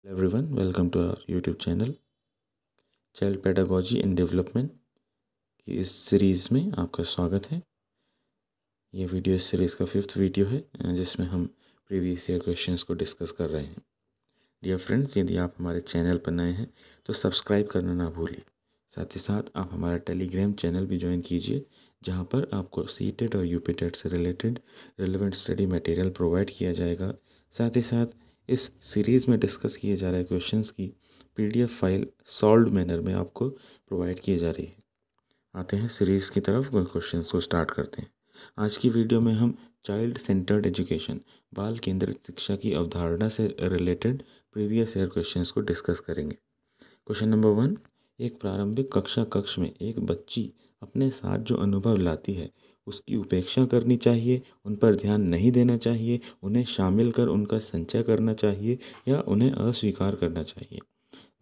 Hello everyone, welcome to our YouTube channel child pedagogy and development की इस series में आपका स्वागत है। ये वीडियो इस सीरीज़ का 5th वीडियो है जिसमें हम प्रीवियस ईयर क्वेश्चंस को डिस्कस कर रहे हैं। डियर फ्रेंड्स, यदि आप हमारे चैनल पर नए हैं तो सब्सक्राइब करना ना भूलिए। साथ ही साथ आप हमारा टेलीग्राम चैनल भी ज्वाइन कीजिए, जहाँ पर आपको सीटेट और यूपीटेट से related relevant study material provide किया जाएगा। साथ ही साथ इस सीरीज़ में डिस्कस किए जा रहे क्वेश्चंस की पीडीएफ फाइल सॉल्व्ड मैनर में आपको प्रोवाइड की जा रही है। आते हैं सीरीज़ की तरफ, क्वेश्चंस को स्टार्ट करते हैं। आज की वीडियो में हम चाइल्ड सेंटर्ड एजुकेशन बाल केंद्रित शिक्षा की अवधारणा से रिलेटेड प्रीवियस ईयर क्वेश्चंस को डिस्कस करेंगे। क्वेश्चन नंबर 1, एक प्रारंभिक कक्षा कक्ष में एक बच्ची अपने साथ जो अनुभव लाती है उसकी उपेक्षा करनी चाहिए, उन पर ध्यान नहीं देना चाहिए, उन्हें शामिल कर उनका संचय करना चाहिए या उन्हें अस्वीकार करना चाहिए।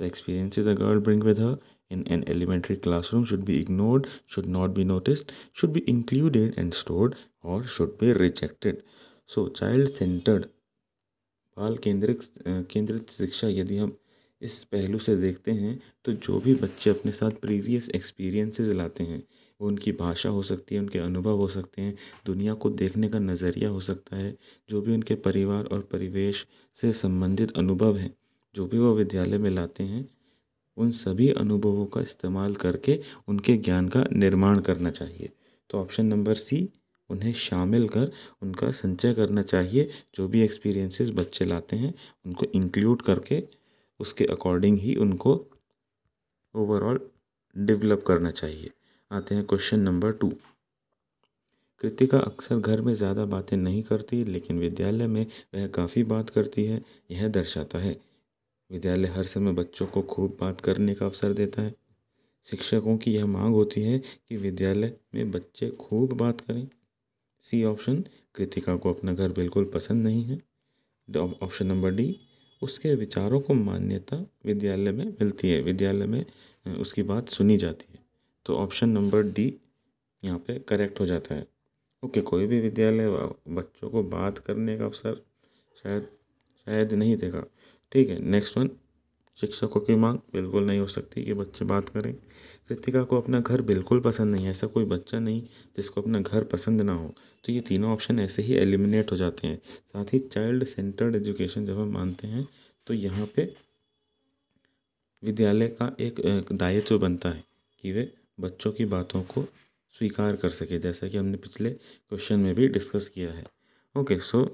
The experiences a girl bring with her in an elementary classroom should be ignored, should not be noticed, should be included and stored, or should be rejected. So child centered बाल केंद्रित शिक्षा यदि हम इस पहलू से देखते हैं तो जो भी बच्चे अपने साथ प्रीवियस एक्सपीरियंसेस लाते हैं, वो उनकी भाषा हो सकती है, उनके अनुभव हो सकते हैं, दुनिया को देखने का नज़रिया हो सकता है, जो भी उनके परिवार और परिवेश से संबंधित अनुभव हैं, जो भी वो विद्यालय में लाते हैं, उन सभी अनुभवों का इस्तेमाल करके उनके ज्ञान का निर्माण करना चाहिए। तो ऑप्शन नंबर सी, उन्हें शामिल कर उनका संचय करना चाहिए। जो भी एक्सपीरियंसेस बच्चे लाते हैं उनको इंक्लूड करके उसके अकॉर्डिंग ही उनको ओवरऑल डेवलप करना चाहिए। आते हैं क्वेश्चन नंबर 2। कृतिका अक्सर घर में ज़्यादा बातें नहीं करती, लेकिन विद्यालय में वह काफ़ी बात करती है। यह दर्शाता है विद्यालय हर समय बच्चों को खूब बात करने का अवसर देता है। शिक्षकों की यह मांग होती है कि विद्यालय में बच्चे खूब बात करें। सी ऑप्शन, कृतिका को अपना घर बिल्कुल पसंद नहीं है। ऑप्शन नंबर डी, उसके विचारों को मान्यता विद्यालय में मिलती है, विद्यालय में उसकी बात सुनी जाती है। तो ऑप्शन नंबर डी यहाँ पे करेक्ट हो जाता है। ओके, कोई भी विद्यालय बच्चों को बात करने का अवसर शायद नहीं देगा। ठीक है, नेक्स्ट वन, शिक्षकों की मांग बिल्कुल नहीं हो सकती कि बच्चे बात करें। कृतिका को अपना घर बिल्कुल पसंद नहीं है, ऐसा कोई बच्चा नहीं जिसको अपना घर पसंद ना हो। तो ये तीनों ऑप्शन ऐसे ही एलिमिनेट हो जाते हैं। साथ ही चाइल्ड सेंटर्ड एजुकेशन जब हम मानते हैं तो यहाँ पे विद्यालय का एक दायित्व बनता है कि वे बच्चों की बातों को स्वीकार कर सके, जैसा कि हमने पिछले क्वेश्चन में भी डिस्कस किया है। Okay, so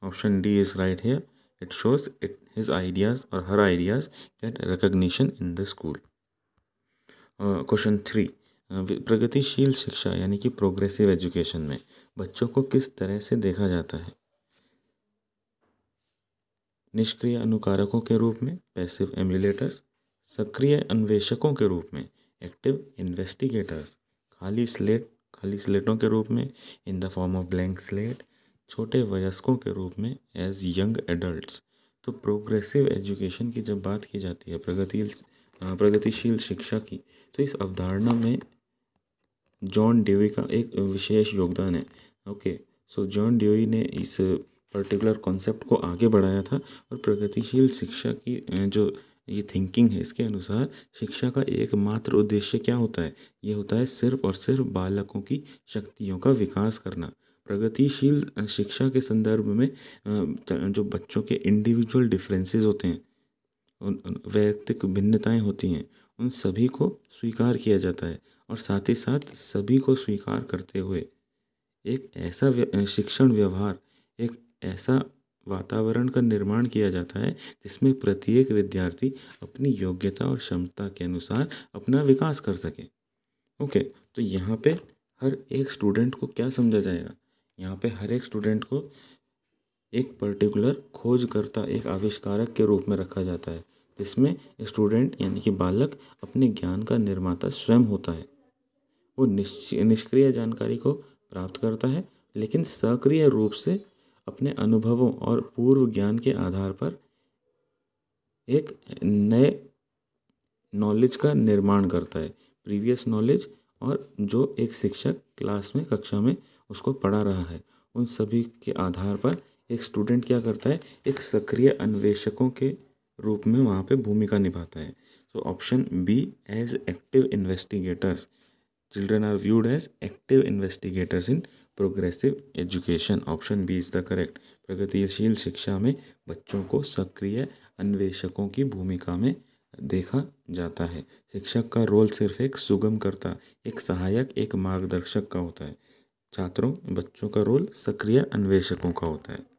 option D is right here. It shows his ideas or her ideas get recognition in the school. Question 3, प्रगतिशील शिक्षा यानी कि प्रोग्रेसिव एजुकेशन में बच्चों को किस तरह से देखा जाता है? निष्क्रिय अनुकारकों के रूप में, पैसिव एम्युलेटर्स, सक्रिय अन्वेषकों के रूप में, एक्टिव इन्वेस्टिगेटर्स, खाली स्लेटों के रूप में, in the form of blank slate, छोटे वयस्कों के रूप में, एज यंग एडल्ट्स। तो प्रोग्रेसिव एजुकेशन की जब बात की जाती है, प्रगतिशील शिक्षा की, तो इस अवधारणा में जॉन डेवी का एक विशेष योगदान है। ओके, सो जॉन डेवी ने इस पर्टिकुलर कॉन्सेप्ट को आगे बढ़ाया था और प्रगतिशील शिक्षा की जो ये थिंकिंग है, इसके अनुसार शिक्षा का एकमात्र उद्देश्य क्या होता है? ये होता है सिर्फ और सिर्फ बालकों की शक्तियों का विकास करना। प्रगतिशील शिक्षा के संदर्भ में जो बच्चों के इंडिविजुअल डिफरेंसेस होते हैं, वैयक्तिक भिन्नताएं होती हैं, उन सभी को स्वीकार किया जाता है और साथ ही साथ सभी को स्वीकार करते हुए एक ऐसा शिक्षण व्यवहार, एक ऐसा वातावरण का निर्माण किया जाता है जिसमें प्रत्येक विद्यार्थी अपनी योग्यता और क्षमता के अनुसार अपना विकास कर सके। ओके, तो यहाँ पे हर एक स्टूडेंट को क्या समझा जाएगा? यहाँ पे हर एक स्टूडेंट को एक पर्टिकुलर खोजकर्ता, एक आविष्कारक के रूप में रखा जाता है, जिसमें स्टूडेंट यानी कि बालक अपने ज्ञान का निर्माता स्वयं होता है। वो निष्क्रिय जानकारी को प्राप्त करता है, लेकिन सक्रिय रूप से अपने अनुभवों और पूर्व ज्ञान के आधार पर एक नए नॉलेज का निर्माण करता है। प्रीवियस नॉलेज और जो एक शिक्षक क्लास में, कक्षा में उसको पढ़ा रहा है, उन सभी के आधार पर एक स्टूडेंट क्या करता है? एक सक्रिय अन्वेषकों के रूप में वहाँ पे भूमिका निभाता है। So option B, as active investigators, children are viewed as active investigators in progressive education. Option B is the correct. प्रगतिशील शिक्षा में बच्चों को सक्रिय अन्वेषकों की भूमिका में देखा जाता है। शिक्षक का रोल सिर्फ एक सुगमकर्ता, एक सहायक, एक मार्गदर्शक का होता है। छात्रों, बच्चों का रोल सक्रिय अन्वेषकों का होता है।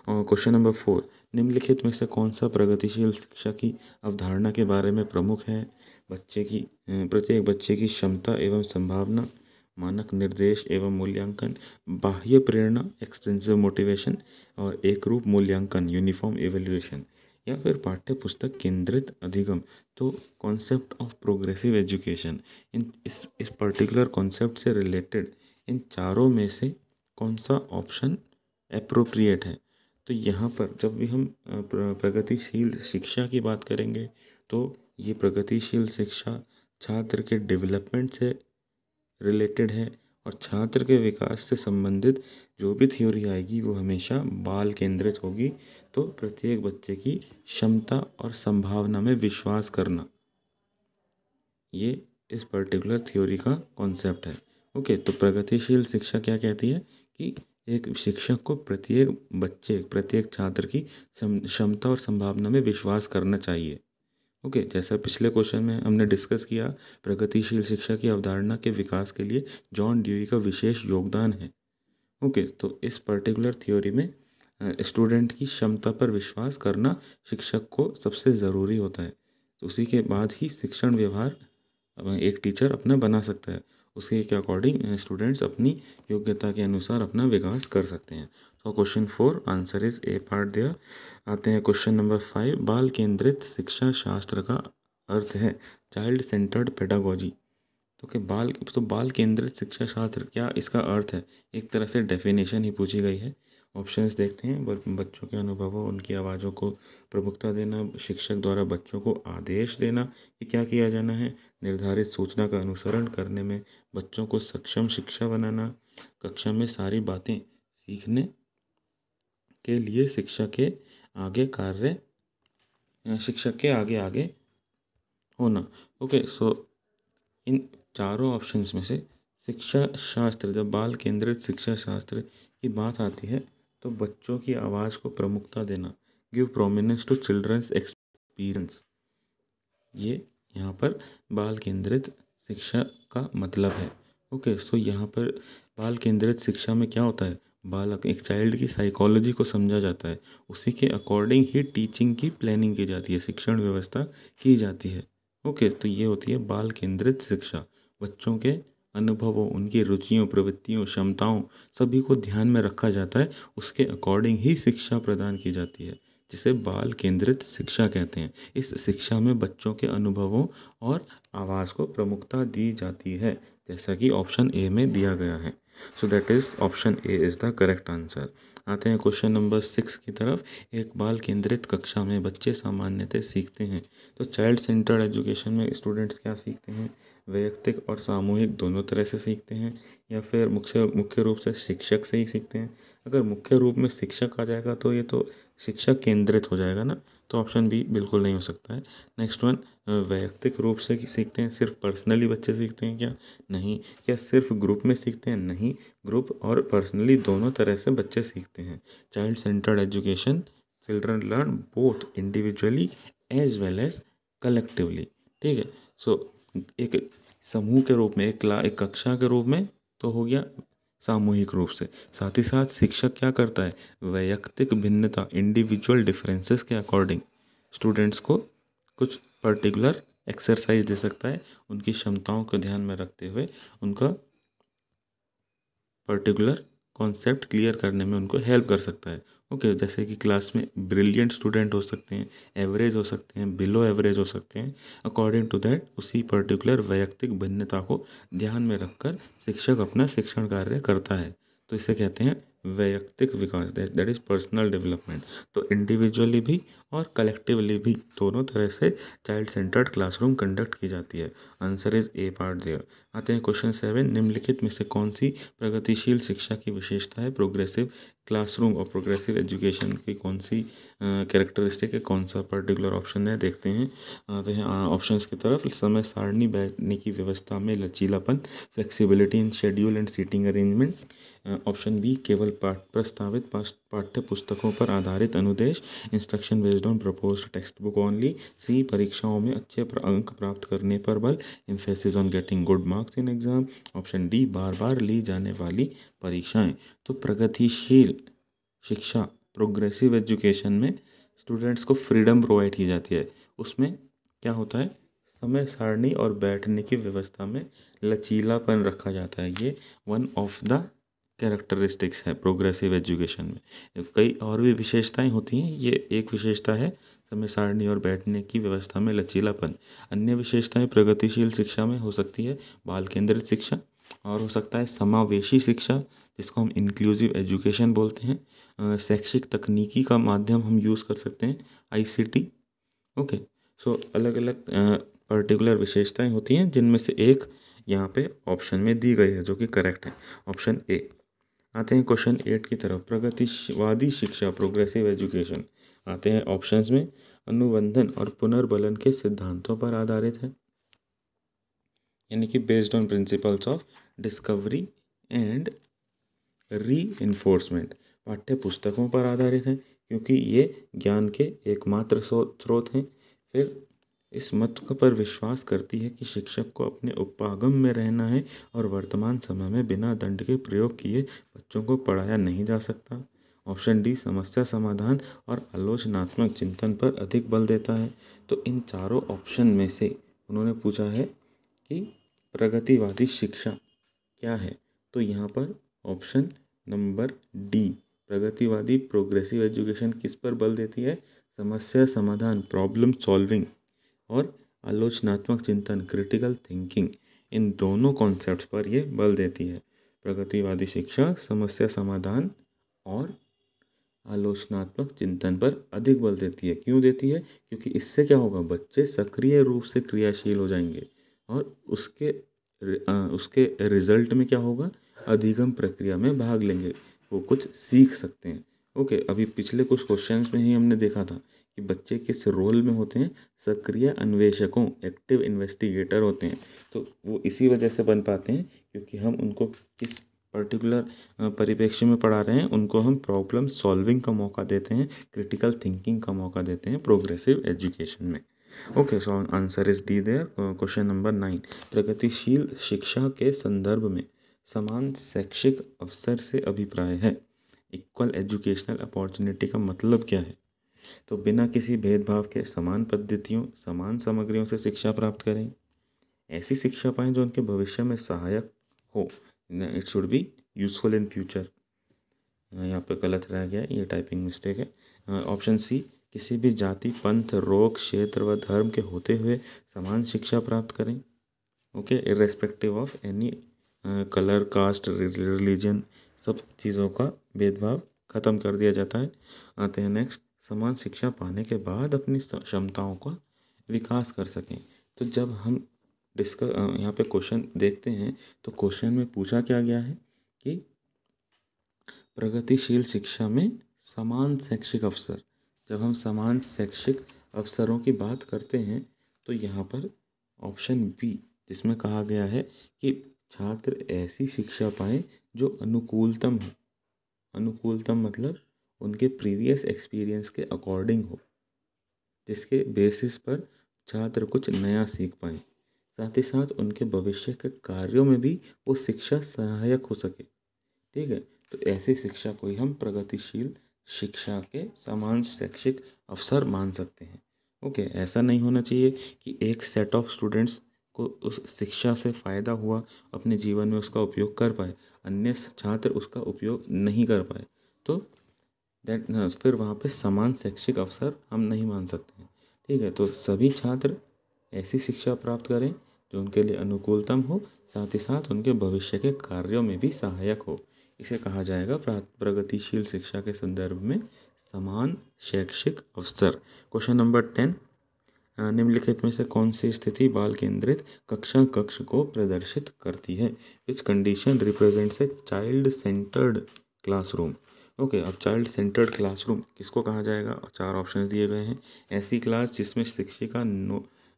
और क्वेश्चन नंबर 4, निम्नलिखित में से कौन सा प्रगतिशील शिक्षा की अवधारणा के बारे में प्रमुख है? प्रत्येक बच्चे की क्षमता एवं संभावना, मानक निर्देश एवं मूल्यांकन, बाह्य प्रेरणा एक्सटेंसिव मोटिवेशन, और एक रूप मूल्यांकन यूनिफॉर्म एवेल्युएशन, या फिर पाठ्य पुस्तक केंद्रित अधिगम। तो कॉन्सेप्ट ऑफ प्रोग्रेसिव एजुकेशन, इस पर्टिकुलर कॉन्सेप्ट से रिलेटेड इन चारों में से कौन सा ऑप्शन एप्रोप्रिएट है? तो यहाँ पर जब भी हम प्रगतिशील शिक्षा की बात करेंगे तो ये प्रगतिशील शिक्षा छात्र के डेवलपमेंट से रिलेटेड है, और छात्र के विकास से संबंधित जो भी थ्योरी आएगी वो हमेशा बाल केंद्रित होगी। तो प्रत्येक बच्चे की क्षमता और संभावना में विश्वास करना, ये इस पर्टिकुलर थ्योरी का कॉन्सेप्ट है। ओके, तो प्रगतिशील शिक्षा क्या कहती है कि एक शिक्षक को प्रत्येक छात्र की क्षमता और संभावना में विश्वास करना चाहिए। ओके, जैसा पिछले क्वेश्चन में हमने डिस्कस किया, प्रगतिशील शिक्षा की अवधारणा के विकास के लिए जॉन ड्यूई का विशेष योगदान है। ओके, तो इस पर्टिकुलर थ्योरी में स्टूडेंट की क्षमता पर विश्वास करना शिक्षक को सबसे ज़रूरी होता है। तो उसी के बाद ही शिक्षण व्यवहार एक टीचर अपना बना सकता है। उसके के अकॉर्डिंग स्टूडेंट्स अपनी योग्यता के अनुसार अपना विकास कर सकते हैं। तो question 4 answer is A part there. आते हैं क्वेश्चन नंबर 5, बाल केंद्रित शिक्षा शास्त्र का अर्थ है चाइल्ड सेंटर्ड पेडागोजी। तो बाल केंद्रित शिक्षा शास्त्र क्या इसका अर्थ है? एक तरह से डेफिनेशन ही पूछी गई है। ऑप्शंस देखते हैं। बच्चों के अनुभवों, उनकी आवाज़ों को प्रमुखता देना, शिक्षक द्वारा बच्चों को आदेश देना कि क्या किया जाना है, निर्धारित सूचना का अनुसरण करने में बच्चों को सक्षम शिक्षा बनाना, कक्षा में सारी बातें सीखने के लिए शिक्षक के आगे आगे होना। ओके, सो इन चारों ऑप्शंस में से शिक्षा शास्त्र, जब बाल केंद्रित शिक्षा शास्त्र की बात आती है तो बच्चों की आवाज़ को प्रमुखता देना, give prominence to children's experience, ये यहाँ पर बाल केंद्रित शिक्षा का मतलब है। ओके, सो यहाँ पर बाल केंद्रित शिक्षा में क्या होता है, बालक एक चाइल्ड की साइकोलॉजी को समझा जाता है, उसी के अकॉर्डिंग ही टीचिंग की प्लानिंग की जाती है, शिक्षण व्यवस्था की जाती है। ओके, तो ये होती है बाल केंद्रित शिक्षा। बच्चों के अनुभवों, उनकी रुचियों, प्रवृत्तियों, क्षमताओं सभी को ध्यान में रखा जाता है, उसके अकॉर्डिंग ही शिक्षा प्रदान की जाती है, जिसे बाल केंद्रित शिक्षा कहते हैं। इस शिक्षा में बच्चों के अनुभवों और आवाज़ को प्रमुखता दी जाती है, जैसा कि ऑप्शन ए में दिया गया है। So that is option A is the correct answer. आते हैं क्वेश्चन नंबर 6 की तरफ। एक बाल केंद्रित कक्षा में बच्चे सामान्यतः सीखते हैं। तो चाइल्ड सेंटर्ड एजुकेशन में स्टूडेंट्स क्या सीखते हैं, वैयक्तिक और सामूहिक दोनों तरह से सीखते हैं, या फिर मुख्य रूप से शिक्षक से ही सीखते हैं? अगर मुख्य रूप में शिक्षक आ जाएगा तो ये तो शिक्षक केंद्रित हो जाएगा ना, तो ऑप्शन बी बिल्कुल नहीं हो सकता है। नेक्स्ट वन, वैयक्तिक रूप से सीखते हैं, सिर्फ पर्सनली बच्चे सीखते हैं क्या? नहीं। क्या सिर्फ ग्रुप में सीखते हैं? नहीं, ग्रुप और पर्सनली दोनों तरह से बच्चे सीखते हैं। Child centred education, children learn both individually as well as collectively. ठीक है, सो एक समूह के रूप में, एक कक्षा के रूप में तो हो गया सामूहिक रूप से, साथ ही साथ शिक्षक क्या करता है, वैयक्तिक भिन्नता, इंडिविजुअल डिफरेंसेस के अकॉर्डिंग स्टूडेंट्स को कुछ पर्टिकुलर एक्सरसाइज दे सकता है, उनकी क्षमताओं को ध्यान में रखते हुए उनका पर्टिकुलर कॉन्सेप्ट क्लियर करने में उनको हेल्प कर सकता है। ओके, जैसे कि क्लास में ब्रिलियंट स्टूडेंट हो सकते हैं, एवरेज हो सकते हैं, बिलो एवरेज हो सकते हैं, अकॉर्डिंग टू दैट उसी पर्टिकुलर वैयक्तिक भिन्नता को ध्यान में रखकर शिक्षक अपना शिक्षण कार्य करता है। तो इसे कहते हैं वैयक्तिक विकास, दैट इज़ पर्सनल डेवलपमेंट। तो इंडिविजुअली भी और कलेक्टिवली भी दोनों तरह से चाइल्ड सेंटर्ड क्लासरूम कंडक्ट की जाती है। Answer is A part there. आते हैं क्वेश्चन 7, निम्नलिखित में से कौन सी प्रगतिशील शिक्षा की विशेषता है? प्रोग्रेसिव क्लासरूम और प्रोग्रेसिव एजुकेशन की कौन सी कैरेक्टरिस्टिक है, कौन सा पर्टिकुलर ऑप्शन है, देखते हैं। आते हैं ऑप्शंस की तरफ। समय सारणी बैठने की व्यवस्था में लचीलापन, flexibility in schedule and seating arrangement. Option B, केवल प्रस्तावित पाठ्य पुस्तकों पर आधारित अनुदेश, instruction based on proposed text book only. C, परीक्षाओं में अच्छे अंक प्राप्त करने पर बल, emphasis on getting good marks in exam. Option D, बार बार ली जाने वाली परीक्षाएं। तो प्रगतिशील शिक्षा, प्रोग्रेसिव एजुकेशन में स्टूडेंट्स को फ्रीडम प्रोवाइड की जाती है। उसमें क्या होता है, समय सारणी और बैठने की व्यवस्था में लचीलापन रखा जाता है। ये वन ऑफ द कैरेक्टरिस्टिक्स है प्रोग्रेसिव एजुकेशन में। कई और भी विशेषताएं होती हैं, ये एक विशेषता है समय सारणी और बैठने की व्यवस्था में लचीलापन। अन्य विशेषताएं प्रगतिशील शिक्षा में हो सकती है बाल केंद्रित शिक्षा, और हो सकता है समावेशी शिक्षा, जिसको हम इंक्लूसिव एजुकेशन बोलते हैं। शैक्षिक तकनीकी का माध्यम हम यूज़ कर सकते हैं, ICT। ओके, सो अलग अलग पर्टिकुलर विशेषताएं होती हैं, जिनमें से एक यहाँ पे ऑप्शन में दी गई है, जो कि करेक्ट है, ऑप्शन ए। आते हैं क्वेश्चन 8 की तरफ। प्रगतिवादी शिक्षा, प्रोग्रेसिव एजुकेशन, आते हैं ऑप्शंस में। अनुबंधन और पुनर्बलन के सिद्धांतों पर आधारित है, यानी कि based on principles of discovery and reinforcement. पाठ्य पुस्तकों पर आधारित है, क्योंकि ये ज्ञान के एकमात्र स्रोत हैं। फिर इस मत पर विश्वास करती है कि शिक्षक को अपने उपागम में रहना है और वर्तमान समय में बिना दंड के प्रयोग किए बच्चों को पढ़ाया नहीं जा सकता। ऑप्शन डी, समस्या समाधान और आलोचनात्मक चिंतन पर अधिक बल देता है। तो इन चारों ऑप्शन में से उन्होंने पूछा है कि प्रगतिवादी शिक्षा क्या है, तो यहाँ पर ऑप्शन नंबर डी, प्रगतिवादी प्रोग्रेसिव एजुकेशन किस पर बल देती है? समस्या समाधान, प्रॉब्लम सॉल्विंग, और आलोचनात्मक चिंतन, क्रिटिकल थिंकिंग, इन दोनों कॉन्सेप्ट्स पर ये बल देती है। प्रगतिवादी शिक्षा समस्या समाधान और आलोचनात्मक चिंतन पर अधिक बल देती है। क्यों देती है? क्योंकि इससे क्या होगा, बच्चे सक्रिय रूप से क्रियाशील हो जाएंगे और उसके रिजल्ट में क्या होगा, अधिगम प्रक्रिया में भाग लेंगे, वो कुछ सीख सकते हैं। ओके, अभी पिछले कुछ क्वेश्चंस में ही हमने देखा था कि बच्चे किस रोल में होते हैं, सक्रिय अन्वेषकों, एक्टिव इन्वेस्टिगेटर होते हैं। तो वो इसी वजह से बन पाते हैं क्योंकि हम उनको किस पर्टिकुलर परिप्रेक्ष्य में पढ़ा रहे हैं, उनको हम प्रॉब्लम सॉल्विंग का मौका देते हैं, क्रिटिकल थिंकिंग का मौका देते हैं प्रोग्रेसिव एजुकेशन में। Okay, so answer is D there. Question number 9, प्रगतिशील शिक्षा के संदर्भ में समान शैक्षिक अवसर से अभिप्राय है। इक्वल एजुकेशनल अपॉर्चुनिटी का मतलब क्या है? तो बिना किसी भेदभाव के समान पद्धतियों, समान सामग्रियों से शिक्षा प्राप्त करें, ऐसी शिक्षा पाएं जो उनके भविष्य में सहायक हो। It should be useful in future. यहाँ पे गलत रह गया, ये टाइपिंग मिस्टेक है। ऑप्शन सी, किसी भी जाति, पंथ, रोग, क्षेत्र व धर्म के होते हुए समान शिक्षा प्राप्त करें। Okay, irrespective of any colour, caste, religion, सब चीज़ों का भेदभाव खत्म कर दिया जाता है। आते हैं नेक्स्ट, समान शिक्षा पाने के बाद अपनी क्षमताओं का विकास कर सकें। तो जब हम यहाँ पे क्वेश्चन देखते हैं तो क्वेश्चन में पूछा क्या गया है कि प्रगतिशील शिक्षा में समान शैक्षिक अवसर। जब हम समान शैक्षिक अवसरों की बात करते हैं तो यहाँ पर ऑप्शन बी, जिसमें कहा गया है कि छात्र ऐसी शिक्षा पाएं जो अनुकूलतम हो। अनुकूलतम मतलब उनके प्रीवियस एक्सपीरियंस के अकॉर्डिंग हो, जिसके बेसिस पर छात्र कुछ नया सीख पाएं, साथ ही साथ उनके भविष्य के कार्यों में भी वो शिक्षा सहायक हो सके। ठीक है, तो ऐसी शिक्षा को ही हम प्रगतिशील शिक्षा के समान शैक्षिक अवसर मान सकते हैं। ओके, ऐसा नहीं होना चाहिए कि एक सेट ऑफ स्टूडेंट्स को उस शिक्षा से फ़ायदा हुआ, अपने जीवन में उसका उपयोग कर पाए, अन्य छात्र उसका उपयोग नहीं कर पाए, तो फिर वहाँ पे समान शैक्षिक अवसर हम नहीं मान सकते हैं। ठीक है, तो सभी छात्र ऐसी शिक्षा प्राप्त करें जो उनके लिए अनुकूलतम हो, साथ ही साथ उनके भविष्य के कार्यों में भी सहायक हो। इसे कहा जाएगा प्रगतिशील शिक्षा के संदर्भ में समान शैक्षिक अवसर। क्वेश्चन नंबर 10, निम्नलिखित में से कौन सी स्थिति बाल केंद्रित कक्षा कक्ष को प्रदर्शित करती है? Which condition represents a child centred classroom? Okay, अब चाइल्ड सेंटर्ड क्लासरूम किसको कहा जाएगा? 4 ऑप्शंस दिए गए हैं। ऐसी क्लास जिसमें शिक्षिका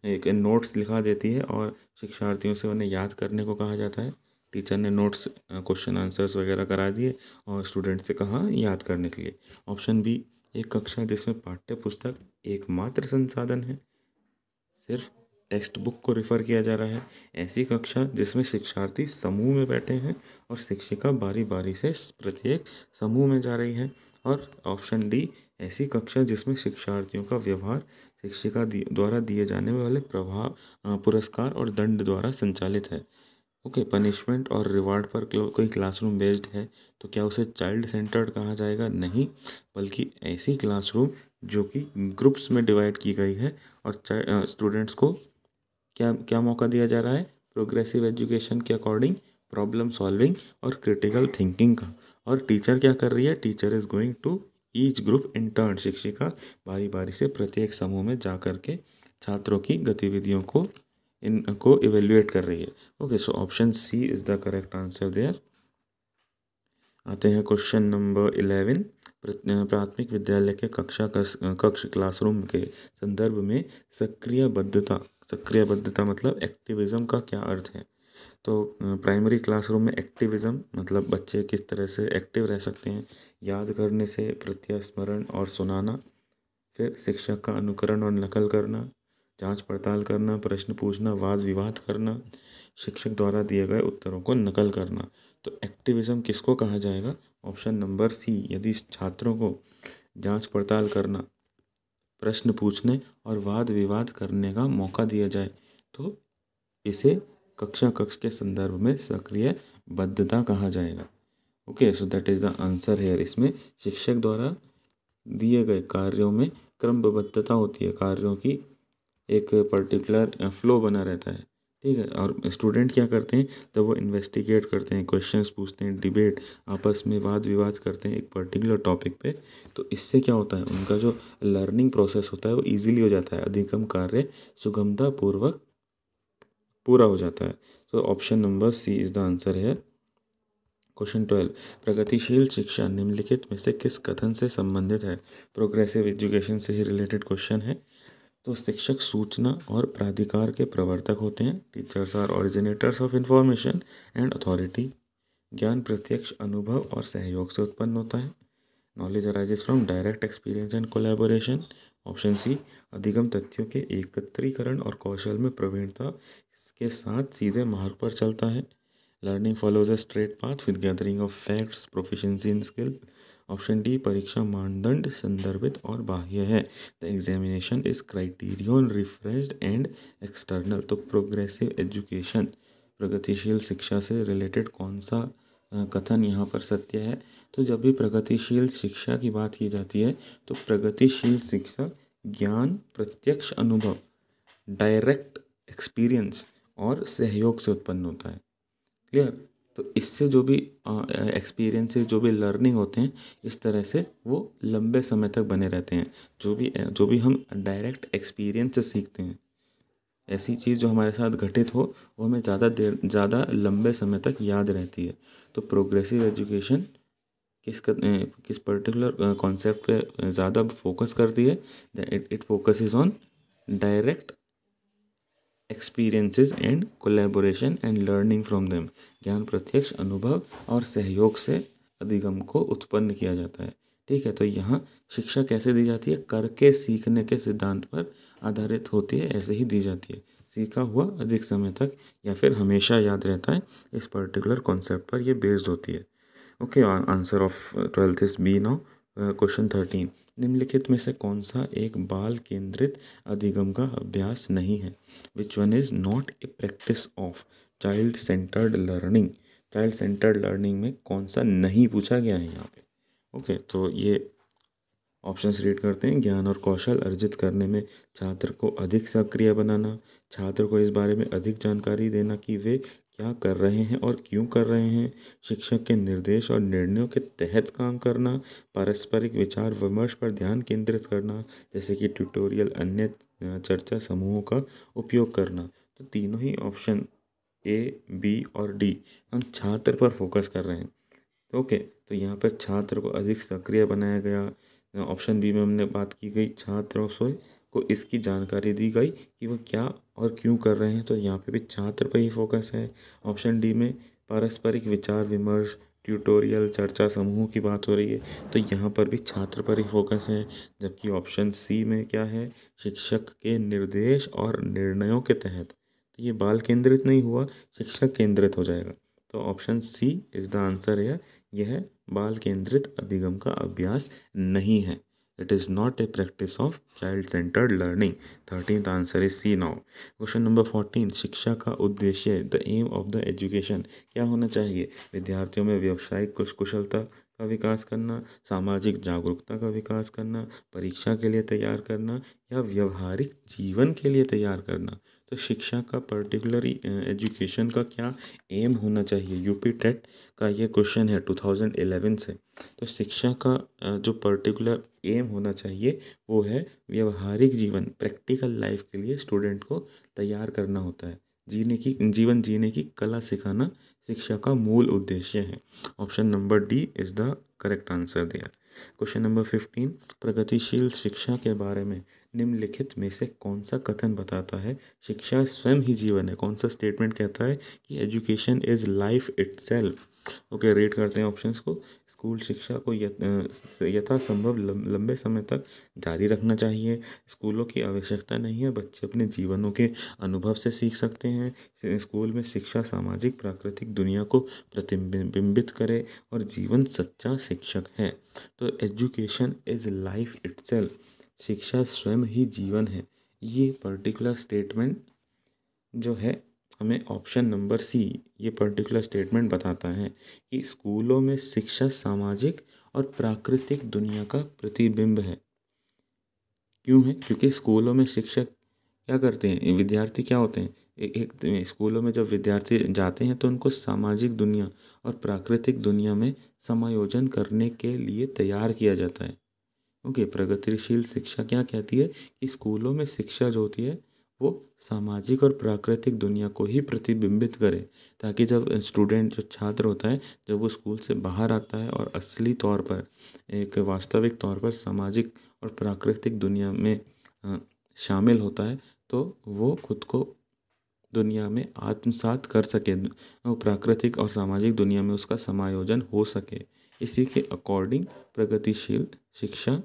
एक नोट्स लिखा देती है और शिक्षार्थियों से उन्हें याद करने को कहा जाता है। टीचर ने नोट्स, क्वेश्चन आंसर्स वगैरह करा दिए और स्टूडेंट से कहा याद करने के लिए। ऑप्शन बी, एक कक्षा जिसमें पाठ्य पुस्तक एकमात्र संसाधन है, सिर्फ टेक्स्ट बुक को रेफ़र किया जा रहा है। ऐसी कक्षा जिसमें शिक्षार्थी समूह में बैठे हैं और शिक्षिका बारी बारी से प्रत्येक समूह में जा रही है। और ऑप्शन डी, ऐसी कक्षा जिसमें शिक्षार्थियों का व्यवहार शिक्षिका द्वारा दिए जाने वाले पुरस्कार और दंड द्वारा संचालित है। ओके, पनिशमेंट और रिवार्ड पर कोई क्लासरूम बेस्ड है तो क्या उसे चाइल्ड सेंटर्ड कहा जाएगा? नहीं, बल्कि ऐसी क्लासरूम जो कि ग्रुप्स में डिवाइड की गई है और स्टूडेंट्स को क्या क्या मौका दिया जा रहा है? प्रोग्रेसिव एजुकेशन के अकॉर्डिंग प्रॉब्लम सॉल्विंग और क्रिटिकल थिंकिंग का। और टीचर क्या कर रही है? Teacher is going to each group in turn. शिक्षिका बारी बारी से प्रत्येक समूह में जा कर के छात्रों की गतिविधियों को इनको इवेल्युएट कर रही है। Okay, so option C is the correct answer there. आते हैं क्वेश्चन नंबर 11, प्राथमिक विद्यालय के कक्ष क्लासरूम के संदर्भ में सक्रियबद्धता मतलब एक्टिविज़म का क्या अर्थ है? तो प्राइमरी क्लासरूम में एक्टिविज़म मतलब बच्चे किस तरह से एक्टिव रह सकते हैं? याद करने से, प्रत्यास्मरण और सुनाना, फिर शिक्षक का अनुकरण और नकल करना, जांच पड़ताल करना, प्रश्न पूछना, वाद विवाद करना, शिक्षक द्वारा दिए गए उत्तरों को नकल करना। तो एक्टिविज़म किसको कहा जाएगा? ऑप्शन नंबर सी, यदि छात्रों को जांच पड़ताल करना, प्रश्न पूछने और वाद विवाद करने का मौका दिया जाए तो इसे कक्षा कक्ष के संदर्भ में सक्रिय बद्धता कहा जाएगा। Okay, so that is the answer here. इसमें शिक्षक द्वारा दिए गए कार्यों में क्रमबद्धता होती है, कार्यों की एक पर्टिकुलर फ्लो बना रहता है, ठीक है। और स्टूडेंट क्या करते हैं? तो वो इन्वेस्टिगेट करते हैं, क्वेश्चंस पूछते हैं, डिबेट, आपस में वाद विवाद करते हैं एक पर्टिकुलर टॉपिक पे। तो इससे क्या होता है? उनका जो लर्निंग प्रोसेस होता है वो ईजिली हो जाता है, अधिगम कार्य सुगमतापूर्वक पूरा हो जाता है। तो option number C is the answer है। क्वेश्चन 12, प्रगतिशील शिक्षा निम्नलिखित में से किस कथन से संबंधित है? प्रोग्रेसिव एजुकेशन से ही रिलेटेड क्वेश्चन है। तो शिक्षक सूचना और प्राधिकार के प्रवर्तक होते हैं। Teachers are originators of information and authority. ज्ञान प्रत्यक्ष अनुभव और सहयोग से उत्पन्न होता है। Knowledge arises from direct experience and collaboration. Option C, अधिगम तथ्यों के एकत्रीकरण और कौशल में प्रवीणता के साथ सीधे मार्ग पर चलता है। Learning follows a straight path with gathering of facts, proficiency in skill. Option D, परीक्षा मानदंड संदर्भित और बाह्य है। The examination is criterion refreshed and external. तो प्रोग्रेसिव एजुकेशन, प्रगतिशील शिक्षा से रिलेटेड कौन सा कथन यहाँ पर सत्य है? तो जब भी प्रगतिशील शिक्षा की बात की जाती है तो प्रगतिशील शिक्षा ज्ञान प्रत्यक्ष अनुभव, डायरेक्ट एक्सपीरियंस और सहयोग से उत्पन्न होता है। क्लियर? तो इससे जो भी एक्सपीरियंसेस, जो भी लर्निंग होते हैं, इस तरह से वो लंबे समय तक बने रहते हैं। जो भी हम डायरेक्ट एक्सपीरियंस से सीखते हैं, ऐसी चीज़ जो हमारे साथ घटित हो वो हमें ज़्यादा लंबे समय तक याद रहती है। तो प्रोग्रेसिव एजुकेशन किस पर्टिकुलर कॉन्सेप्ट पे ज़्यादा फोकस करती है? It focuses on direct experiences and collaboration and learning from them. ज्ञान प्रत्यक्ष अनुभव और सहयोग से अधिगम को उत्पन्न किया जाता है, ठीक है। तो यहाँ शिक्षा कैसे दी जाती है? करके सीखने के सिद्धांत पर आधारित होती है, ऐसे ही दी जाती है। सीखा हुआ अधिक समय तक या फिर हमेशा याद रहता है, इस पर्टिकुलर कॉन्सेप्ट पर ये बेस्ड होती है। Okay, answer of 12th is B now. Question 13, निम्नलिखित में से कौन सा एक बाल केंद्रित अधिगम का अभ्यास नहीं है? Which one is not a practice of child centred learning? Child centred learning में कौन सा नहीं पूछा गया है यहाँ पे? ओके, तो ये ऑप्शंस रीड करते हैं। ज्ञान और कौशल अर्जित करने में छात्र को अधिक सक्रिय बनाना, छात्र को इस बारे में अधिक जानकारी देना कि वे क्या कर रहे हैं और क्यों कर रहे हैं, शिक्षक के निर्देश और निर्णयों के तहत काम करना, पारस्परिक विचार विमर्श पर ध्यान केंद्रित करना, जैसे कि ट्यूटोरियल, अन्य चर्चा समूहों का उपयोग करना। तो तीनों ही ऑप्शन ए, बी और डी हम छात्र पर फोकस कर रहे हैं। ओके, तो यहाँ पर छात्र को अधिक सक्रिय बनाया गया। ऑप्शन बी में हमने बात की गई छात्रों से को इसकी जानकारी दी गई कि वो क्या और क्यों कर रहे हैं, तो यहाँ पे भी छात्र पर ही फोकस है। ऑप्शन डी में पारस्परिक विचार विमर्श, ट्यूटोरियल, चर्चा समूह की बात हो रही है, तो यहाँ पर भी छात्र पर ही फोकस है। जबकि ऑप्शन सी में क्या है, शिक्षक के निर्देश और निर्णयों के तहत, तो ये बाल केंद्रित नहीं हुआ, शिक्षक केंद्रित हो जाएगा। तो option C is the answer है। यह बाल केंद्रित अधिगम का अभ्यास नहीं है। It is not a practice of child centred learning. 13th answer is C now. Question number 14, शिक्षा का उद्देश्य, the aim of the education क्या होना चाहिए? विद्यार्थियों में व्यावसायिक कुशलता का विकास करना, सामाजिक जागरूकता का विकास करना, परीक्षा के लिए तैयार करना या व्यवहारिक जीवन के लिए तैयार करना। तो शिक्षा का पर्टिकुलर एजुकेशन का क्या एम होना चाहिए? यूपी टेट का ये क्वेश्चन है 2011 से। तो शिक्षा का जो पर्टिकुलर एम होना चाहिए वो है व्यवहारिक जीवन, प्रैक्टिकल लाइफ के लिए स्टूडेंट को तैयार करना होता है। जीवन जीने की कला सिखाना शिक्षा का मूल उद्देश्य है। Option number D is the correct answer there. Question number 15, प्रगतिशील शिक्षा के बारे में निम्नलिखित में से कौन सा कथन बताता है शिक्षा स्वयं ही जीवन है? कौन सा स्टेटमेंट कहता है कि education is life itself? Okay, rate करते हैं ऑप्शंस को। स्कूल शिक्षा को यथासंभव लंबे समय तक जारी रखना चाहिए। स्कूलों की आवश्यकता नहीं है, बच्चे अपने जीवनों के अनुभव से सीख सकते हैं। स्कूल में शिक्षा सामाजिक प्राकृतिक दुनिया को प्रतिबिंबित करे और जीवन सच्चा शिक्षक है। तो एजुकेशन इज़ लाइफ इटसेल्फ, शिक्षा स्वयं ही जीवन है। ये पर्टिकुलर स्टेटमेंट जो है हमें ऑप्शन नंबर सी, ये पर्टिकुलर स्टेटमेंट बताता है कि स्कूलों में शिक्षा सामाजिक और प्राकृतिक दुनिया का प्रतिबिंब है। क्यों है? क्योंकि स्कूलों में शिक्षक क्या करते हैं, विद्यार्थी क्या होते हैं, एक स्कूलों में जब विद्यार्थी जाते हैं तो उनको सामाजिक दुनिया और प्राकृतिक दुनिया में समायोजन करने के लिए तैयार किया जाता है। ओके, प्रगतिशील शिक्षा क्या कहती है कि स्कूलों में शिक्षा जो होती है वो सामाजिक और प्राकृतिक दुनिया को ही प्रतिबिंबित करे, ताकि जब स्टूडेंट, जो छात्र होता है, जब वो स्कूल से बाहर आता है और असली तौर पर, एक वास्तविक तौर पर सामाजिक और प्राकृतिक दुनिया में शामिल होता है, तो वो खुद को दुनिया में आत्मसात कर सके, प्राकृतिक और सामाजिक दुनिया में उसका समायोजन हो सके। इसी के अकॉर्डिंग प्रगतिशील शिक्षा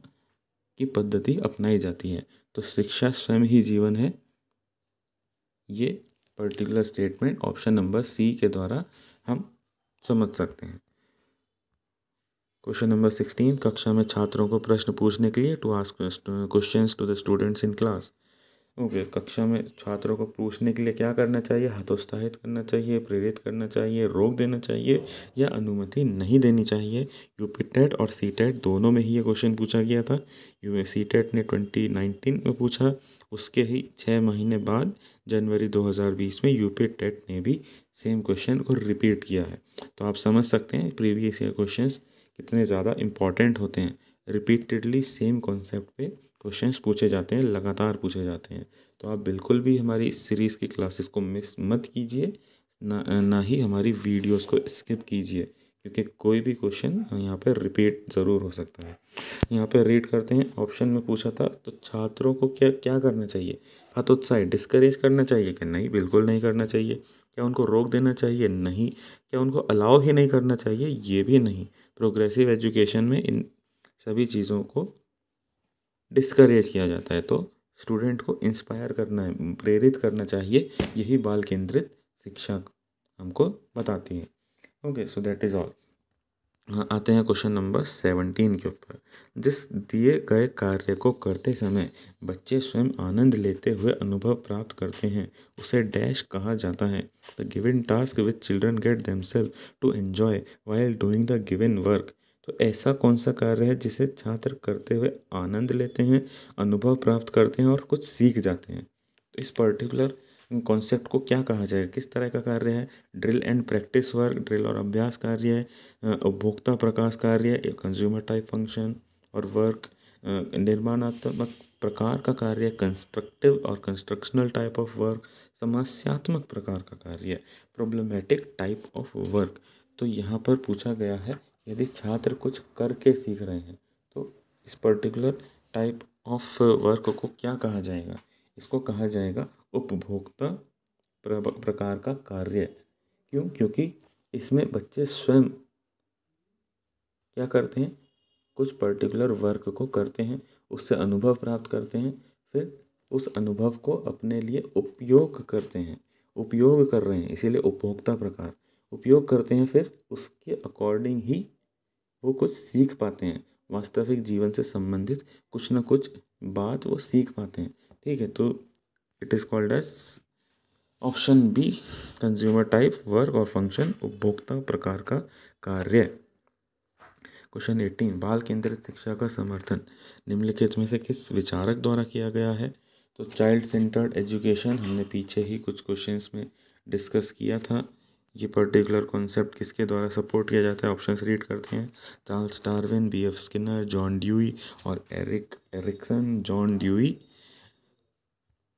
की पद्धति अपनाई जाती है। तो शिक्षा स्वयं ही जीवन है, ये particular statement option number C के द्वारा हम समझ सकते हैं। क्वेश्चन नंबर 16, कक्षा में छात्रों को प्रश्न पूछने के लिए, to ask questions to the students in class. Okay, कक्षा में छात्रों को पूछने के लिए क्या करना चाहिए? हतोत्साहित करना चाहिए, प्रेरित करना चाहिए, रोक देना चाहिए या अनुमति नहीं देनी चाहिए? यूपी टेट और सी टेट दोनों में ही ये क्वेश्चन पूछा गया था। सी टेट ने 2019 में पूछा, उसके ही 6 महीने बाद जनवरी 2020 में यूपी टेट ने भी सेम क्वेश्चन को रिपीट किया है। तो आप समझ सकते हैं प्रीवियस ईयर क्वेश्चन कितने ज़्यादा इम्पॉर्टेंट होते हैं। रिपीटेडली सेम कॉन्सेप्ट पे क्वेश्चंस पूछे जाते हैं, लगातार पूछे जाते हैं। तो आप बिल्कुल भी हमारी इस सीरीज़ की क्लासेस को मिस मत कीजिए, ना ही हमारी वीडियोस को स्किप कीजिए, क्योंकि कोई भी क्वेश्चन यहाँ पर रिपीट ज़रूर हो सकता है। यहाँ पर रीड करते हैं, ऑप्शन में पूछा था तो छात्रों को क्या क्या करना चाहिए? हतोत्साहित, डिस्करेज करना चाहिए कि नहीं? बिल्कुल नहीं करना चाहिए। क्या उनको रोक देना चाहिए? नहीं। क्या उनको अलाउ ही नहीं करना चाहिए? ये भी नहीं। प्रोग्रेसिव एजुकेशन में इन सभी चीज़ों को डिस्करेज किया जाता है। तो स्टूडेंट को इंस्पायर करना है, प्रेरित करना चाहिए, यही बाल केंद्रित शिक्षा हमको बताती है। Okay, so that is all. हाँ, आते हैं क्वेश्चन नंबर 17 के ऊपर। जिस दिए गए कार्य को करते समय बच्चे स्वयं आनंद लेते हुए अनुभव प्राप्त करते हैं, उसे डैश कहा जाता है। The given task which children get themselves to enjoy while doing the given work. तो ऐसा कौन सा कार्य है जिसे छात्र करते हुए आनंद लेते हैं, अनुभव प्राप्त करते हैं और कुछ सीख जाते हैं? तो इस पर्टिकुलर कॉन्सेप्ट को क्या कहा जाएगा, किस तरह का कार्य है। Drill and practice work, drill और अभ्यास कार्य है। उपभोक्ता प्रकाश कार्य है, कंज्यूमर टाइप फंक्शन और वर्क। निर्माणात्मक प्रकार का कार्य, कंस्ट्रक्टिव और कंस्ट्रक्शनल टाइप ऑफ वर्क। समस्यात्मक प्रकार का कार्य, प्रॉब्लमेटिक टाइप ऑफ वर्क। तो यहाँ पर पूछा गया है यदि छात्र कुछ करके सीख रहे हैं तो इस पर्टिकुलर टाइप ऑफ वर्क को क्या कहा जाएगा। इसको कहा जाएगा उपभोक्ता प्रकार का कार्य। क्यों? क्योंकि इसमें बच्चे स्वयं क्या करते हैं, कुछ पर्टिकुलर वर्क को करते हैं, उससे अनुभव प्राप्त करते हैं, फिर उस अनुभव को अपने लिए उपयोग करते हैं, उपयोग कर रहे हैं, इसीलिए उपभोक्ता प्रकार। उपयोग करते हैं, फिर उसके अकॉर्डिंग ही वो कुछ सीख पाते हैं, वास्तविक जीवन से संबंधित कुछ ना कुछ बात वो सीख पाते हैं। ठीक है, तो it is called as option B, consumer type work और फंक्शन, उपभोक्ता प्रकार का कार्य। क्वेश्चन 18, बाल केंद्रित शिक्षा का समर्थन निम्नलिखित में से किस विचारक द्वारा किया गया है। तो चाइल्ड सेंटर्ड एजुकेशन हमने पीछे ही कुछ क्वेश्चंस में डिस्कस किया था। ये पर्टिकुलर कॉन्सेप्ट किसके द्वारा सपोर्ट किया जाता है, ऑप्शंस रीड करते हैं। Charles Darwin, B.F. Skinner, John Dewey और Erikson. John Dewey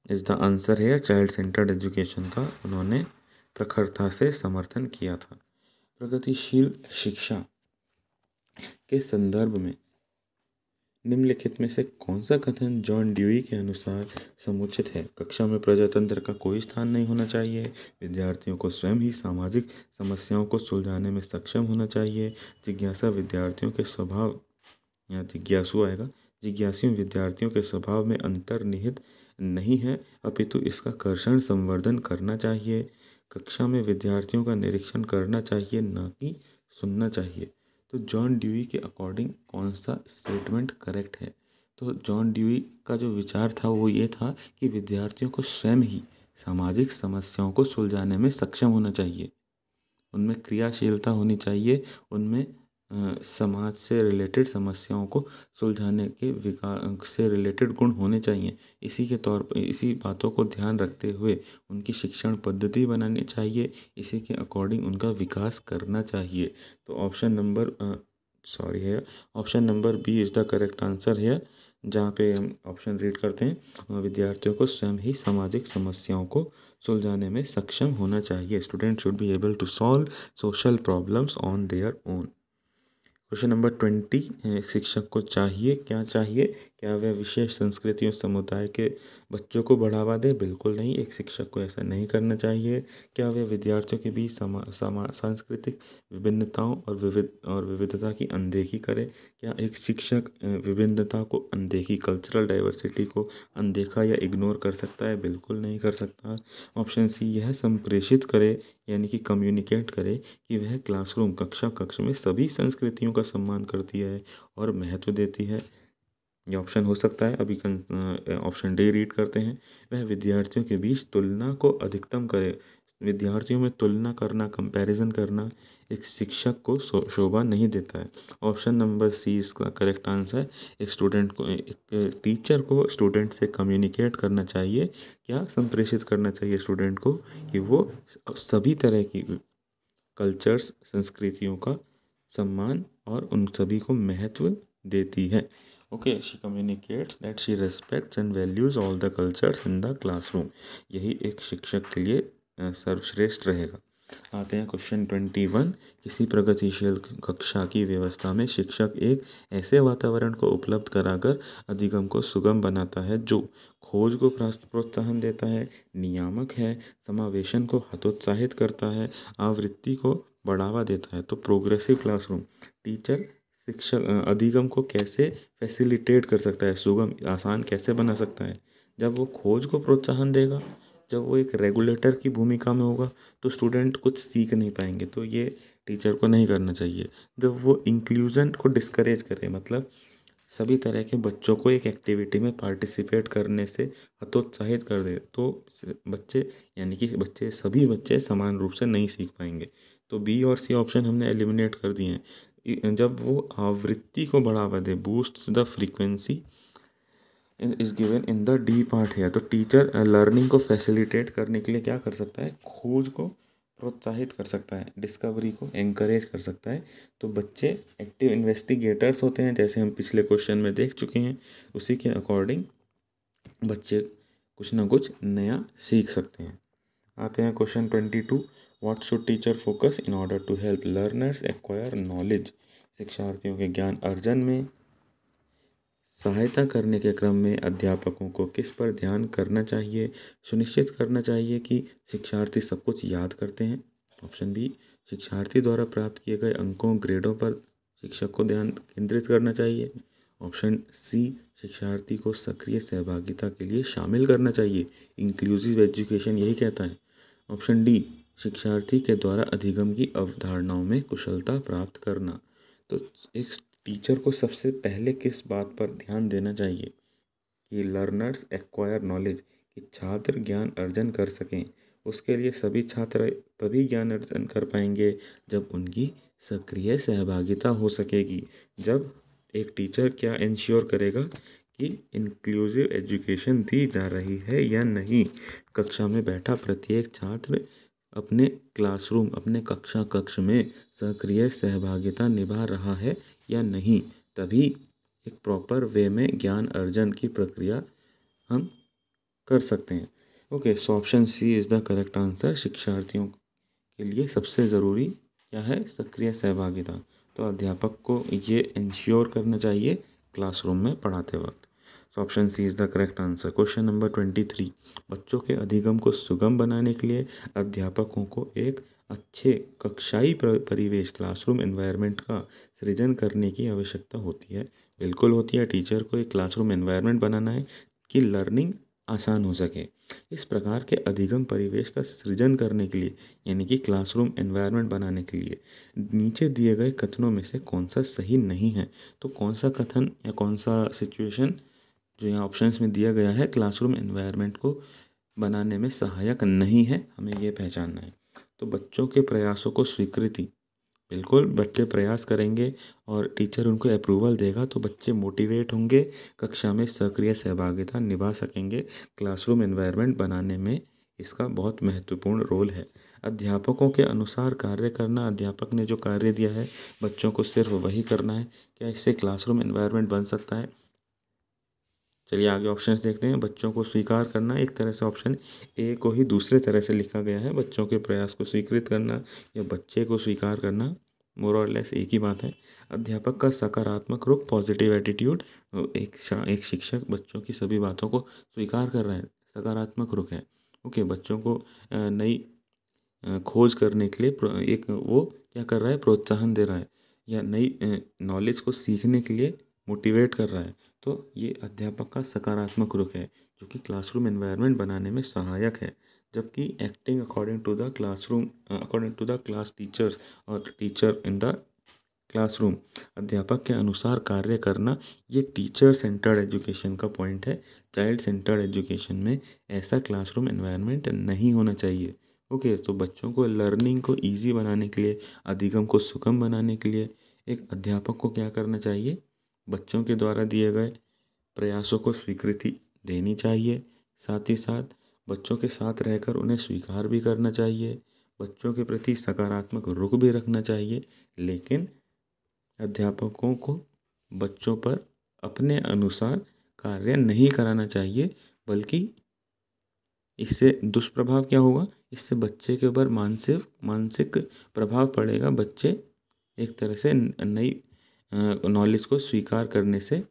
is the answer है। चाइल्ड सेंटर्ड एजुकेशन का उन्होंने प्रखरता से समर्थन किया था। प्रगतिशील शिक्षा के संदर्भ में निम्नलिखित में से कौन सा कथन जॉन ड्यूई के अनुसार समुचित है। कक्षा में प्रजातंत्र का कोई स्थान नहीं होना चाहिए। विद्यार्थियों को स्वयं ही सामाजिक समस्याओं को सुलझाने में सक्षम होना चाहिए। जिज्ञासा विद्यार्थियों के स्वभाव, यहाँ जिज्ञासु आएगा, जिज्ञासु विद्यार्थियों के स्वभाव में अंतर्निहित नहीं है, अपितु इसका कर्षण संवर्धन करना चाहिए। कक्षा में विद्यार्थियों का निरीक्षण करना चाहिए, न कि सुनना चाहिए। तो जॉन ड्यूई के अकॉर्डिंग कौन सा स्टेटमेंट करेक्ट है। तो जॉन ड्यूई का जो विचार था वो ये था कि विद्यार्थियों को स्वयं ही सामाजिक समस्याओं को सुलझाने में सक्षम होना चाहिए, उनमें क्रियाशीलता होनी चाहिए, उनमें समाज से रिलेटेड समस्याओं को सुलझाने के विकास से रिलेटेड गुण होने चाहिए। इसी के तौर पर इसी बातों को ध्यान रखते हुए उनकी शिक्षण पद्धति बनानी चाहिए, इसी के अकॉर्डिंग उनका विकास करना चाहिए। तो option number B is the correct answer है। जहाँ पे हम ऑप्शन रीड करते हैं, विद्यार्थियों को स्वयं ही सामाजिक समस्याओं को सुलझाने में सक्षम होना चाहिए। Student should be able to solve social problems on their own. Question number 20, शिक्षक को चाहिए क्या चाहिए, क्या वह विशेष संस्कृति और समुदाय के बच्चों को बढ़ावा दे। बिल्कुल नहीं, एक शिक्षक को ऐसा नहीं करना चाहिए। क्या वह विद्यार्थियों के बीच सांस्कृतिक विभिन्नताओं और विविधता की अनदेखी करे। क्या एक शिक्षक विभिन्नता को अनदेखी, कल्चरल डाइवर्सिटी को अनदेखा या इग्नोर कर सकता है। बिल्कुल नहीं कर सकता। ऑप्शन सी, यह संप्रेषित करे यानी कि कम्युनिकेट करे कि वह क्लासरूम कक्ष में सभी संस्कृतियों का सम्मान करती है और महत्व देती है। ये ऑप्शन हो सकता है। अभी ऑप्शन डी रीड करते हैं, वह विद्यार्थियों के बीच तुलना को अधिकतम करे। विद्यार्थियों में तुलना करना, कंपैरिजन करना एक शिक्षक को शोभा नहीं देता है। ऑप्शन नंबर सी इसका करेक्ट आंसर। एक टीचर को स्टूडेंट से कम्युनिकेट करना चाहिए, क्या संप्रेषित करना चाहिए स्टूडेंट को, कि वो सभी तरह की कल्चर्स, संस्कृतियों का सम्मान और उन सभी को महत्व देती है। Okay, she communicates that she respects and values all the cultures in the classroom. यही एक शिक्षक के लिए सर्वश्रेष्ठ रहेगा। आते हैं क्वेश्चन 21, किसी प्रगतिशील कक्षा की व्यवस्था में शिक्षक एक ऐसे वातावरण को उपलब्ध कराकर अधिगम को सुगम बनाता है जो खोज को प्रोत्साहन देता है, नियामक है, समावेशन को हतोत्साहित करता है, आवृत्ति को बढ़ावा देता है। तो प्रोग्रेसिव क्लासरूम, टीचर शिक्षक अधिगम को कैसे फैसिलिटेट कर सकता है, सुगम आसान कैसे बना सकता है। जब वो खोज को प्रोत्साहन देगा, जब वो एक रेगुलेटर की भूमिका में होगा तो स्टूडेंट कुछ सीख नहीं पाएंगे, तो ये टीचर को नहीं करना चाहिए। जब वो इंक्लूजन को डिस्करेज करे, मतलब सभी तरह के बच्चों को एक एक्टिविटी में पार्टिसिपेट करने से हतोत्साहित कर दे, तो बच्चे यानी कि सभी बच्चे समान रूप से नहीं सीख पाएंगे। तो बी और सी ऑप्शन हमने एलिमिनेट कर दिए हैं। जब वो आवृत्ति को बढ़ावा दे, boost the frequency is given in the D part है। तो टीचर लर्निंग को फैसिलिटेट करने के लिए क्या कर सकता है, खोज को प्रोत्साहित कर सकता है, डिस्कवरी को एंकरेज कर सकता है। तो बच्चे एक्टिव इन्वेस्टिगेटर्स होते हैं, जैसे हम पिछले क्वेश्चन में देख चुके हैं। उसी के अकॉर्डिंग बच्चे कुछ ना कुछ नया सीख सकते हैं। आते हैं question 22। What should teacher focus in order to help learners acquire knowledge. शिक्षार्थियों के ज्ञान अर्जन में सहायता करने के क्रम में अध्यापकों को किस पर ध्यान करना चाहिए। सुनिश्चित करना चाहिए कि शिक्षार्थी सब कुछ याद करते हैं। ऑप्शन बी, शिक्षार्थी द्वारा प्राप्त किए गए अंकों ग्रेडों पर शिक्षक को ध्यान केंद्रित करना चाहिए। ऑप्शन सी, शिक्षार्थी को सक्रिय सहभागिता के लिए शामिल करना चाहिए। इंक्लूसिव एजुकेशन यही कहता है। ऑप्शन डी, शिक्षार्थी के द्वारा अधिगम की अवधारणाओं में कुशलता प्राप्त करना। तो एक टीचर को सबसे पहले किस बात पर ध्यान देना चाहिए कि लर्नर्स एक्वायर नॉलेज, कि छात्र ज्ञान अर्जन कर सकें। उसके लिए सभी छात्र तभी ज्ञान अर्जन कर पाएंगे जब उनकी सक्रिय सहभागिता हो सकेगी। जब एक टीचर क्या इंश्योर करेगा कि इंक्लूसिव एजुकेशन दी जा रही है या नहीं, कक्षा में बैठा प्रत्येक छात्र अपने क्लासरूम, अपने कक्ष में सक्रिय सहभागिता निभा रहा है या नहीं, तभी एक प्रॉपर वे में ज्ञान अर्जन की प्रक्रिया हम कर सकते हैं। Okay, so option C is the correct answer. शिक्षार्थियों के लिए सबसे ज़रूरी क्या है, सक्रिय सहभागिता। तो अध्यापक को ये इंश्योर करना चाहिए क्लासरूम में पढ़ाते वक्त। So option C is the correct answer. Question number 23। बच्चों के अधिगम को सुगम बनाने के लिए अध्यापकों को एक अच्छे कक्षाई परिवेश, क्लासरूम एनवायरनमेंट का सृजन करने की आवश्यकता होती है। बिल्कुल होती है। टीचर को एक क्लासरूम एनवायरनमेंट बनाना है कि लर्निंग आसान हो सके। इस प्रकार के अधिगम परिवेश का सृजन करने के लिए, यानी कि क्लासरूम एनवायरनमेंट बनाने के लिए नीचे दिए गए कथनों में से कौन सा सही नहीं है। तो कौन सा कथन या कौन सा सिचुएशन जो यहाँ ऑप्शंस में दिया गया है क्लासरूम एनवायरनमेंट को बनाने में सहायक नहीं है, हमें ये पहचानना है। तो बच्चों के प्रयासों को स्वीकृति, बिल्कुल बच्चे प्रयास करेंगे और टीचर उनको अप्रूवल देगा तो बच्चे मोटिवेट होंगे, कक्षा में सक्रिय सहभागिता निभा सकेंगे। क्लासरूम एनवायरनमेंट बनाने में इसका बहुत महत्वपूर्ण रोल है। अध्यापकों के अनुसार कार्य करना, अध्यापक ने जो कार्य दिया है बच्चों को सिर्फ वही करना है। क्या इससे क्लासरूम एनवायरनमेंट बन सकता है? चलिए आगे ऑप्शंस देखते हैं। बच्चों को स्वीकार करना, एक तरह से ऑप्शन ए को ही दूसरे तरह से लिखा गया है। बच्चों के प्रयास को स्वीकृत करना या बच्चे को स्वीकार करना, मोर और लेस एक ही बात है। अध्यापक का सकारात्मक रुख, पॉजिटिव एटीट्यूड। एक शिक्षक बच्चों की सभी बातों को स्वीकार कर रहा है, सकारात्मक रुख है। ओके, बच्चों को नई खोज करने के लिए एक वो क्या कर रहा है, प्रोत्साहन दे रहा है या नई नॉलेज को सीखने के लिए मोटिवेट कर रहा है। तो ये अध्यापक का सकारात्मक रुख है जो कि क्लासरूम एनवायरनमेंट बनाने में सहायक है। जबकि acting according to the classroom, according to the class teachers और टीचर इन द क्लासरूम, अध्यापक के अनुसार कार्य करना, ये टीचर सेंटर्ड एजुकेशन का पॉइंट है। चाइल्ड सेंटर्ड एजुकेशन में ऐसा क्लासरूम एनवायरनमेंट नहीं होना चाहिए। ओके, तो बच्चों को लर्निंग को ईजी बनाने के लिए, अधिगम को सुगम बनाने के लिए एक अध्यापक को क्या करना चाहिए, बच्चों के द्वारा दिए गए प्रयासों को स्वीकृति देनी चाहिए। साथ ही साथ बच्चों के साथ रहकर उन्हें स्वीकार भी करना चाहिए, बच्चों के प्रति सकारात्मक रुख भी रखना चाहिए। लेकिन अध्यापकों को बच्चों पर अपने अनुसार कार्य नहीं कराना चाहिए, बल्कि इससे दुष्प्रभाव क्या होगा, इससे बच्चे के ऊपर मानसिक प्रभाव पड़ेगा। बच्चे एक तरह से नई नॉलेज को स्वीकार करने से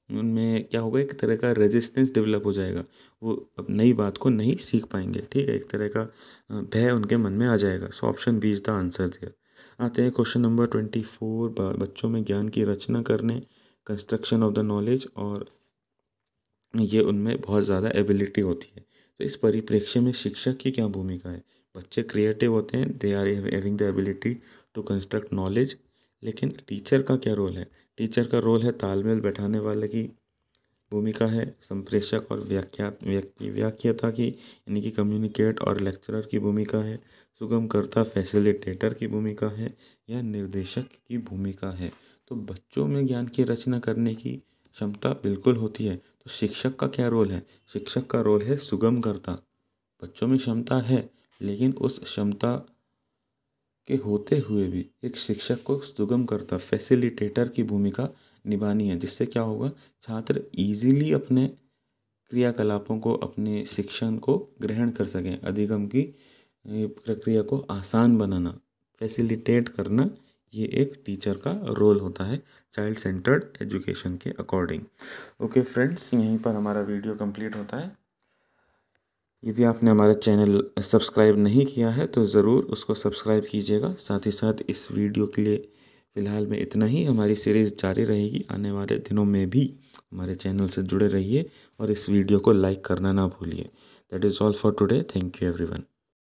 उनमें क्या होगा, एक तरह का रेजिस्टेंस डेवलप हो जाएगा। वो अब नई बात को नहीं सीख पाएंगे। ठीक है, एक तरह का भय उनके मन में आ जाएगा। So option B is the answer there. आते हैं क्वेश्चन नंबर 24। बच्चों में ज्ञान की रचना करने, कंस्ट्रक्शन ऑफ द नॉलेज, और ये उनमें बहुत ज़्यादा एबिलिटी होती है। तो इस परिप्रेक्ष्य में शिक्षक की क्या भूमिका है? बच्चे क्रिएटिव होते हैं, they are having the ability to construct knowledge. लेकिन टीचर का क्या रोल है? टीचर का रोल है तालमेल बैठाने वाले की भूमिका है, संप्रेषक और व्याख्याता की, यानी कि कम्युनिकेट और लेक्चरर की भूमिका है, सुगमकर्ता फैसिलिटेटर की भूमिका है, या निर्देशक की भूमिका है। तो बच्चों में ज्ञान की रचना करने की क्षमता बिल्कुल होती है। तो शिक्षक का क्या रोल है? शिक्षक का रोल है सुगमकर्ता। बच्चों में क्षमता है, लेकिन उस क्षमता के होते हुए भी एक शिक्षक को सुगमकर्ता, फैसिलिटेटर की भूमिका निभानी है, जिससे क्या होगा, छात्र इजीली अपने क्रियाकलापों को, अपने शिक्षण को ग्रहण कर सकें। अधिगम की प्रक्रिया को आसान बनाना, फैसिलिटेट करना, ये एक टीचर का रोल होता है चाइल्ड सेंटर्ड एजुकेशन के अकॉर्डिंग। ओके फ्रेंड्स, यहीं पर हमारा वीडियो कंप्लीट होता है। यदि आपने हमारा चैनल सब्सक्राइब नहीं किया है तो ज़रूर उसको सब्सक्राइब कीजिएगा। साथ ही साथ इस वीडियो के लिए फ़िलहाल में इतना ही। हमारी सीरीज़ जारी रहेगी, आने वाले दिनों में भी हमारे चैनल से जुड़े रहिए और इस वीडियो को लाइक करना ना भूलिए। That is all for today. Thank you everyone.